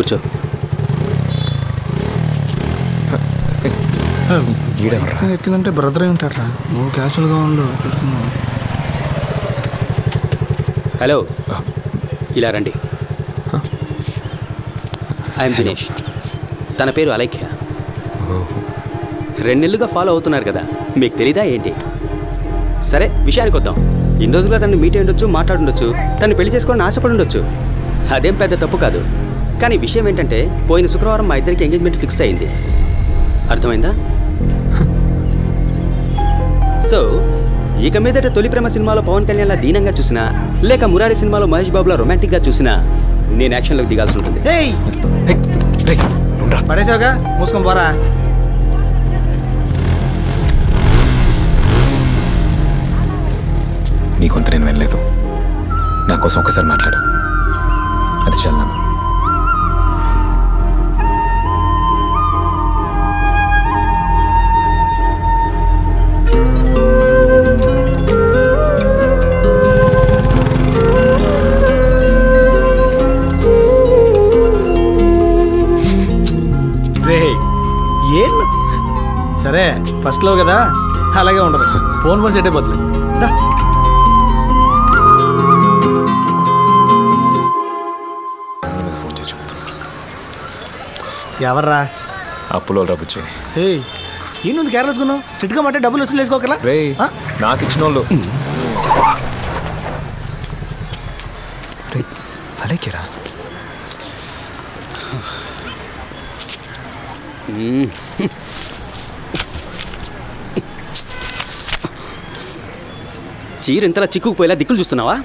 కూర్చో. ఎక్కిందంటే బ్రదర్ ఉంటారా? నువ్వు క్యాజువల్గా ఉండు, చూసుకున్నావు. హలో, ఇలా రండి. ఐఎమ్ దినేష్. తన పేరు అలైఖ్య. 2 నెలలుగా ఫాలో అవుతున్నారు కదా, మీకు తెలీదా ఏంటి? సరే, విషయానికి వద్దాం. ఇన్ని రోజులుగా తనని మీట్ అయి ఉండొచ్చు, మాట్లాడుండొచ్చు, తను పెళ్లి చేసుకోవాలని ఆశపడి ఉండొచ్చు. అదేం పెద్ద తప్పు కాదు. కానీ విషయం ఏంటంటే, పోయిన శుక్రవారం మా ఇద్దరికి ఎంగేజ్మెంట్ ఫిక్స్ అయింది. అర్థమైందా? సో ఇక మీదట తొలి ప్రేమ సినిమాలో పవన్ కళ్యాణ్లా దీనంగా చూసినా, లేక మురారి సినిమాలో మహేష్ బాబులా రొమాంటిక్గా చూసినా, నేను యాక్షన్లోకి దిగాల్సి ఉంటుంది. పడేసావుగా, మూసుకొని పోరా. నీ కొంత నేను వినలేదు. నా కోసం ఒకసారి మాట్లాడు, అది చాలు నాకు. ఏం సరే, ఫస్ట్లో కదా అలాగే ఉండదు. ఫోన్ పోసి ఎట్టే బదులు ఎవర్రా? అప్పులో రబ్బుచ్చే. ఈయన కేరళకున్నావు స్ట్రిక్ట్గా మాట డబ్బులు వసూలు వేసుకోకరా? నాకు ఇచ్చిన వాళ్ళు అలేకేరా. చీర ఇంతలా చిక్కుకుపోయేలా దిక్కులు చూస్తున్నావా?